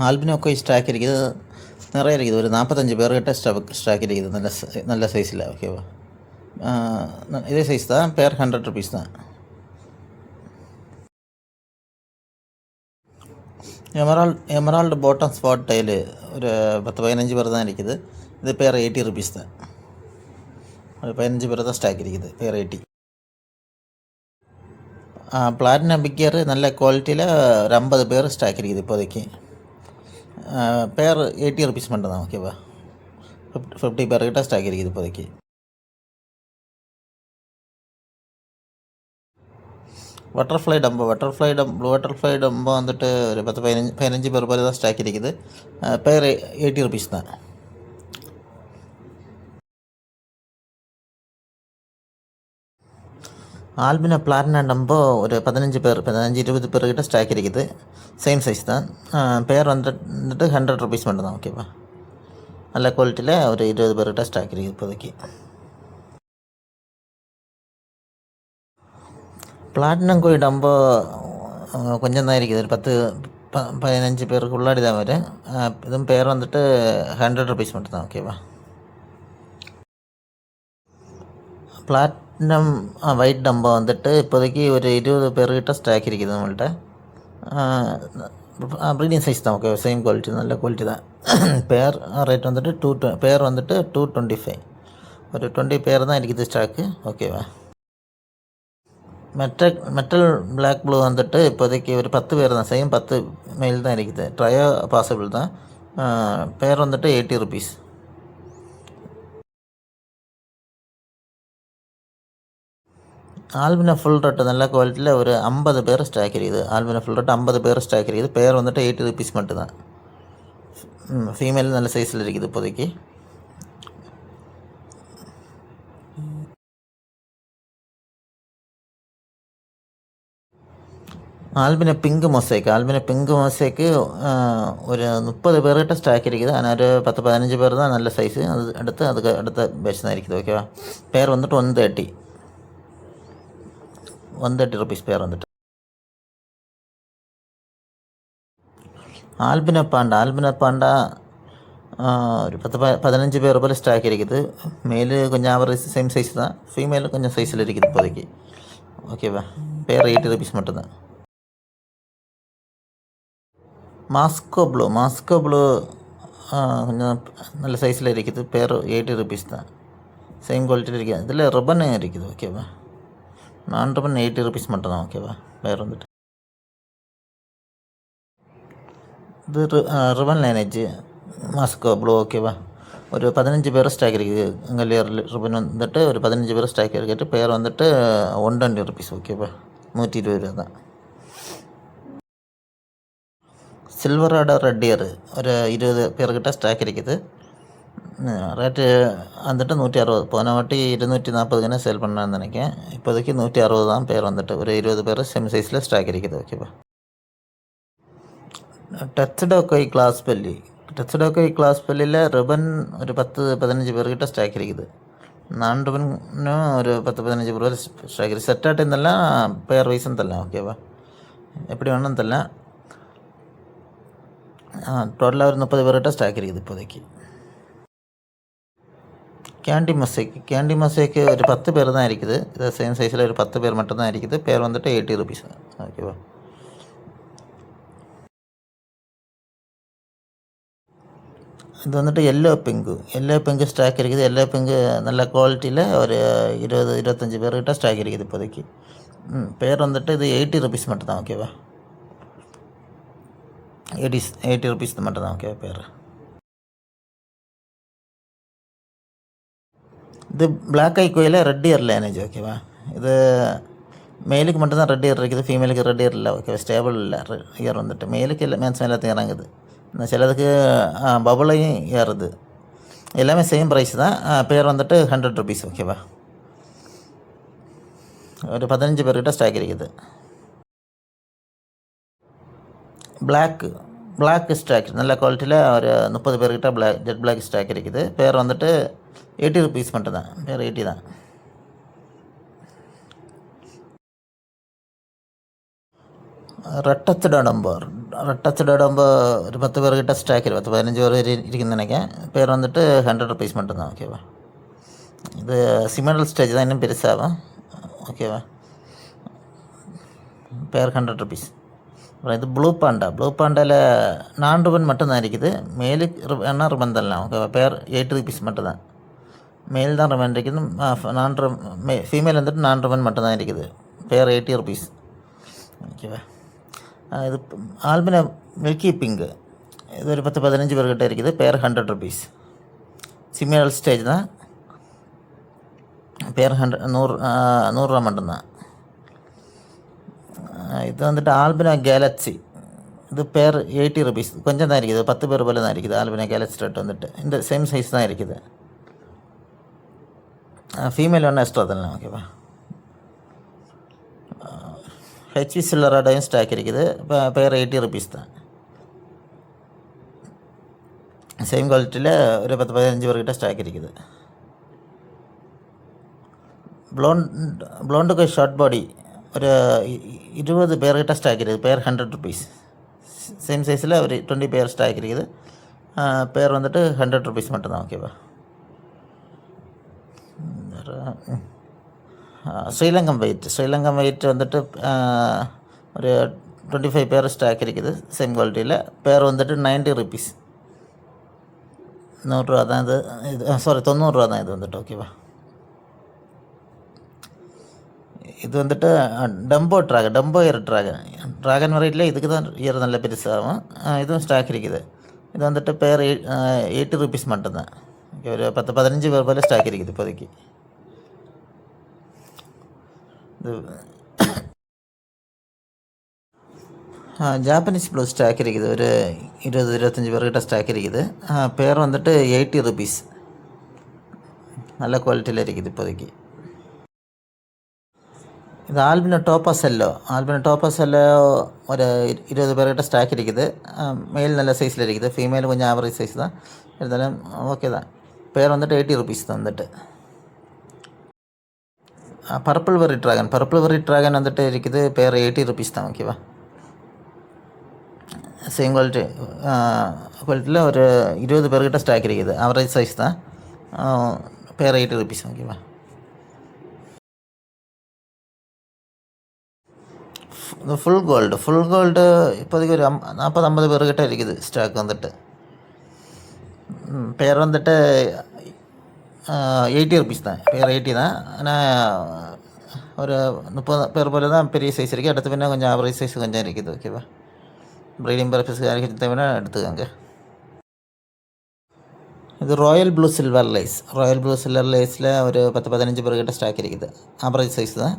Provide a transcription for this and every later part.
ஆல்பினோக்கோ stock இருக்குது, நிறைய இருக்குது. ஒரு 45 பேர்கிட்ட ஸ்டாக் இருக்குது. நல்ல சைஸில். ஓகேவா? இதே சைஸ் தான். பேர் 100 ருபீஸ் தான். எமரால்டு பாட்டம் ஸ்பாட் டைலு ஒரு 10-15 பேர் தான் இருக்குது. இது பேர் 80 ருபீஸ் தான். ஒரு 15 பேர் தான் ஸ்டாக் இருக்குது. பேர் 80. பிளாட்டினம் பிக்கர் நல்ல குவாலிட்டியில் ஒரு 50 பேர் ஸ்டாக் இருக்குது இப்போதைக்கு. பேர் 80 ருபீஸ் மட்டும் தான். ஓகேவா? 50 பேர்கிட்ட ஸ்டாக் இருக்குது இப்போதைக்கு. Butterfly Dumbo blue butterfly Dumbo வந்துட்டு ஒரு 10-15 பேர் தான் ஸ்டாக் இருக்குது. பேர் 80 ருபீஸ் தான். ஆல்பினோ பிளாட்டினம் டம்போ ஒரு 15-20 பேர்கிட்ட ஸ்டாக் இருக்குது. சேம் சைஸ் தான். பேர் வந்துட்டு 100 ருபீஸ் மட்டும் தான். ஓகேவா? நல்ல குவாலிட்டியில் ஒரு 20 பேர்கிட்ட ஸ்டாக் இருக்குது இப்போதைக்கு. பிளாட்டினம் கோயில் டம்போ கொஞ்சம் தான் இருக்குது. ஒரு 10-15 பேருக்கு உள்ளாடி தான் வரும். இதுவும் பேர் வந்துட்டு 100 ருபீஸ் மட்டும் தான். ஓகேவா? பிளாட்டினம் ஒயிட் டம்போ வந்துட்டு இப்போதைக்கு ஒரு 20 பேர்கிட்ட ஸ்டாக் இருக்குது நம்மள்கிட்ட. ப்ரீடிங் சைஸ் தான். ஓகே, சேம் குவாலிட்டி, நல்ல குவாலிட்டி தான். பேர் ரேட் வந்துட்டு பேர் வந்துட்டு 225. ஒரு 20 பேர் தான் இருக்குது ஸ்டாக்கு. ஓகேவா? மெட்டல் பிளாக் ப்ளூ வந்துட்டு இப்போதைக்கு ஒரு 10 பேர் தான். சேம் 10 மெயில் தான் இருக்குது. ட்ரையோ பாசிபிள் தான். பேர் வந்துட்டு 80 ருபீஸ். ஆல்பினோ ஃபுல் ரெட்டு நல்ல குவாலிட்டியில் ஒரு 50 பேர் ஸ்டாக் இருக்குது. ஆல்பினோ ஃபுல் ரெட்டு 50 பேர் ஸ்டாக் இருக்குது. பேர் வந்துட்டு 80 ருபீஸ் மட்டும் தான். ஃபீமேல் நல்ல சைஸில் இருக்குது இப்போதைக்கு. ஆல்பினோ பிங்கு மொசைக்கு ஒரு 30 பேர்கிட்ட ஸ்டாக் இருக்குது. ஆனால் ஒரு 10-15 பேர் தான் நல்ல சைஸு. அதுக்கு அடுத்த பேட்ச் தான் இருக்குது. ஓகேவா? பேர் வந்துட்டு 130 ருபீஸ் பேர் வந்துட்டு. ஆல்பினோ பாண்டா ஒரு 15 பேர் போல் ஸ்டாக் இருக்குது. மேலு கொஞ்சம் ஆவரேஜ் சேம் சைஸ் தான். ஃபீமேலு கொஞ்சம் சைஸில் இருக்குது இப்போதைக்கு. ஓகேவா? பேர் 80 ருபீஸ் மட்டும்தான். மாஸ்கோ ப்ளூ கொஞ்சம் நல்ல சைஸில் இருக்குது. பேர் 80 ருபீஸ் தான். சேம் குவாலிட்டியில் இருக்குது. இதில் ரிப்பன் இருக்குது. ஓகேவா? நான் ரிப்பன் 80 ருபீஸ் மட்டும் தான். ஓகேவா? பேர் வந்துட்டு இது ரிப்பன் லைனேஜ் மாஸ்கோ ப்ளூ. ஓகேவா? ஒரு 15 பேர் ஸ்டாக் இருக்குது. இங்கே ரிப்பன் வந்துட்டு ஒரு 15 பேர் ஸ்டாக் இருக்குது. பேர் வந்துட்டு 120 ருபீஸ். ஓகேவா? 120 ரூபா தான். சில்வராடோ ரெட் இயர் ஒரு 20 பேர்கிட்ட ஸ்டாக் இருக்குது. ரேட்டு வந்துட்டு 160. போன வாட்டி 240 சேல் பண்ணான்னு நினைக்கிறேன். இப்போதைக்கு 160 தான். பேர் வந்துட்டு ஒரு 20 பேர் சேம் சைஸில் ஸ்டாக் இருக்குது. ஓகேவா? டச்சடோக்கோய் கிளாஸ் பெல்லியில் ரிப்பன் ஒரு 10-15 பேர்கிட்ட ஸ்டாக் இருக்குது. நான் ரிப்பனும் ஒரு 10-15 பேர் ஸ்டாக் இருக்குது. செட்டாட்டு இருந்தெல்லாம் பேர் வைஸும் தரலாம். ஓகேவா? எப்படி வேணும் தரலாம். டோட்டலாக ஒரு 30 பேர்கிட்ட ஸ்டாக் இருக்குது இப்போதைக்கு. கேண்டி மொசைக்கு ஒரு 10 பேர் தான் இருக்குது. இது சேம் சைஸில் ஒரு 10 பேர் மட்டும் தான் இருக்குது. பேர் வந்துட்டு 80 ருபீஸ். ஓகேவா? இது வந்துட்டு எல்லோ பிங்கு ஸ்டாக் இருக்குது. எல்லோ பிங்கு நல்ல குவாலிட்டியில் ஒரு 20-25 பேர்கிட்ட ஸ்டாக் இருக்குது இப்போதைக்கு. பேர் வந்துட்டு இது 80 ருபீஸ் மட்டும் தான். ஓகேவா? 80 ருபீஸ் மட்டும் தான். ஓகேவா? பேர் இது பிளாக் ஐ கோயிலில் ரெட் இயர் லைனேஜ். ஓகேவா? இது மேலுக்கு மட்டும்தான் ரெட் இயர் இருக்குது. ஃபீமேலுக்கு ரெட் இயர் இல்லை. ஓகேவா? ஸ்டேபிள் இல்லை. இயர் வந்துட்டு மேலுக்கு இல்லை, மேன்ஸ் எல்லாத்தையும் இறங்குது. சிலதுக்கு பபுளையும் ஏறுது. எல்லாமே சேம் ப்ரைஸ் தான். பேர் வந்துட்டு 100 ருபீஸ். ஓகேவா? ஒரு 15 பேர்கிட்ட ஸ்டாக் இருக்குது. பிளாக் ஸ்டாக் நல்ல குவாலிட்டியில் ஒரு 30 பேர்கிட்ட ஜெட் பிளாக் ஸ்டாக் இருக்குது. பேர் வந்துட்டு 80 ருபீஸ் மட்டும் தான். பேர் 80 தான். റെട്ടച്ചഡ് ഇടുമ്പോൾ ഒരു 10 പേർ കിட்ட സ്റ്റാക്കിൽ 15 പേർ ഇരിക്കുന്ന நினைக்கேன் பேர் வந்துட்டு 100 ருபீஸ் மட்டும்தான். ஓகேவா? இது சிமிலர் ஸ்டேஜ் தான், இன்னும் பெருசாகும். ஓகேவா? பேர் 100 ருபீஸ். அப்புறம் இது ப்ளூ பாண்டாவில் 4 ருபன் மட்டும்தான் இருக்குது. மேலுக்கு என்ன ருபன் தரலாம். ஓகேவா? பேர் 8 ருபீஸ் மட்டும்தான். மேல் தான் ருபன் இருக்குது. 4 ஃபீமேல் வந்துட்டு 4 ருபன் மட்டும்தான் இருக்குது. பேர் 80 ருபீஸ். ஓகேவா? இது ஆல்பினா மில்கி பிங்கு, இது ஒரு 10-15 பேர்கிட்ட இருக்குது. பேர் 100 ருபீஸ். சிமிலர் ஸ்டேஜ் தான். பேர் 100 ரூபா மட்டும்தான். இது வந்துட்டு ஆல்பினா கேலக்ஸி, இது பேர் 80 ருபீஸ். கொஞ்சம் தான் இருக்குது, 10 பேர் போல தான் இருக்குது. ஆல்பினா கேலக்ஸி ரேட் வந்துட்டு இந்த சேம் சைஸ் தான் இருக்குது. ஃபீமேல் ஒன்று எக்ஸ்ட்ரா தரலாம். ஓகேவா? ஹெச்வி சில்லராடையும் ஸ்டாக் இருக்குது. இப்போ பேர் 80 ருபீஸ் தான். சேம் குவாலிட்டியில் ஒரு 10-15 பேர்கிட்ட ஸ்டாக் இருக்குது. ப்ளோண்டுக்கு ஷார்ட் பாடி ஒரு 20 பேர்கிட்ட ஸ்டாக் இருக்குது. பேர் 100 ருபீஸ். சேம் சைஸில் ஒரு 20 பேர் ஸ்டாக் இருக்குது. பேர் வந்துட்டு 100 ருபீஸ் மட்டும்தான். ஓகேவா? ஸ்ரீலங்கம் வெயிட் வந்துட்டு ஒரு 25 பேர் ஸ்டாக் இருக்குது. சேம் குவாலிட்டியில். பேர் வந்துட்டு 90 ருபீஸ். 100 ரூபா தான் இது. 90 ரூபா தான் இது வந்துட்டு. ஓகேவா? இது வந்துட்டு டம்போ இயர் ட்ராகன் வெரைட்டியில் இதுக்கு தான் இயர் நல்ல பெருசாகும். இதுவும் ஸ்டாக் இருக்குது. இது வந்துட்டு பேர் 80 ருபீஸ் மட்டும்தான். ஓகே, ஒரு 10-15 பேர் போல் ஸ்டாக் இருக்குது இப்போதைக்கு. இது ஜாப்பனீஸ் ப்ளூ ஸ்டாக் இருக்குது. ஒரு 20-25 பேர்கிட்ட ஸ்டாக் இருக்குது. பேர் வந்துட்டு 80 ருபீஸ். நல்ல குவாலிட்டியில் இருக்குது இப்போதைக்கு. இது ஆல்பினோ டோப்பாசெல்லோ ஒரு 20 பேர்கிட்ட ஸ்டாக் இருக்குது. மேல் நல்ல சைஸில் இருக்குது. ஃபீமேல் கொஞ்சம் ஆவரேஜ் சைஸ் தான் இருந்தாலும் ஓகே தான். பேர் வந்துட்டு 80 ருபீஸ் தான் வந்துட்டு. பர்பிள் வெரி ட்ராகன் வந்துட்டு இருக்குது. பேர் 80 ருபீஸ் தான். ஓகேவா? சேம் குவாலிட்டியில் ஒரு 20 பேர்கிட்ட ஸ்டாக் இருக்குது. ஆவரேஜ் சைஸ் தான். பேர் 80 ருபீஸ். ஓகேவா? இந்த ஃபுல் கோல்டு இப்போதைக்கு ஒரு 40-50 பேர்கிட்ட இருக்குது ஸ்டாக் வந்துட்டு. பேர் வந்துட்டு 80 ருபீஸ் தான். பேர் 80 தான். ஆனால் ஒரு 30 பேர் போல தான் பெரிய சைஸ் இருக்குது. அடுத்து பின்னா கொஞ்சம் ஆவரேஜ் சைஸ் கொஞ்சம் இருக்குது. ஓகேவா? ப்ரீடிங் பர்பஸ்க்கு யாருக்கு தேவைன்னா எடுத்துக்கோங்க. இது ராயல் ப்ளூ சில்வர் லைஸில் ஒரு 10-15 பேர்கிட்ட ஸ்டாக் இருக்குது. ஆவரேஜ் சைஸ் தான்.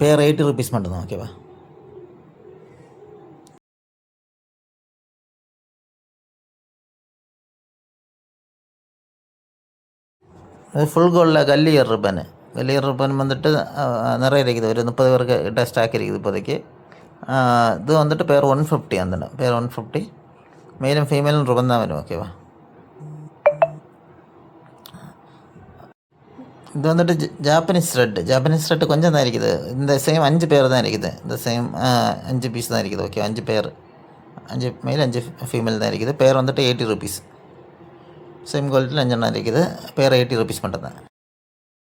பேர் 80 ருபீஸ் மட்டும்தான். ஓகேவா? அது ஃபுல் கோல்டில் கல்லியர் ரிப்பன் வந்துட்டு நிறைய இருக்குது. ஒரு 30 பேர்கிட்ட ஸ்டாக் இருக்குது இப்போதைக்கு. இது வந்துட்டு பேர் 150. அந்த பேர் 150. மேலும் ஃபீமேலும் ரிப்பன் தான் வரும். ஓகேவா? இது வந்துட்டு ஜாப்பனீஸ் ரெட்டு கொஞ்சம் தான் இருக்குது. இந்த சேம் 5 பேர் தான் இருக்குது. இந்த சேம் 5 பீஸ் தான் இருக்குது. ஓகே, 5 பேர், 5 மேல் 5 ஃபீமேல் தான் இருக்குது. பேர் வந்துட்டு 80 ருபீஸ். சேம் குவாலிட்டியில் 5 இருக்குது. பேர் 80 ருபீஸ் மட்டும் தான்.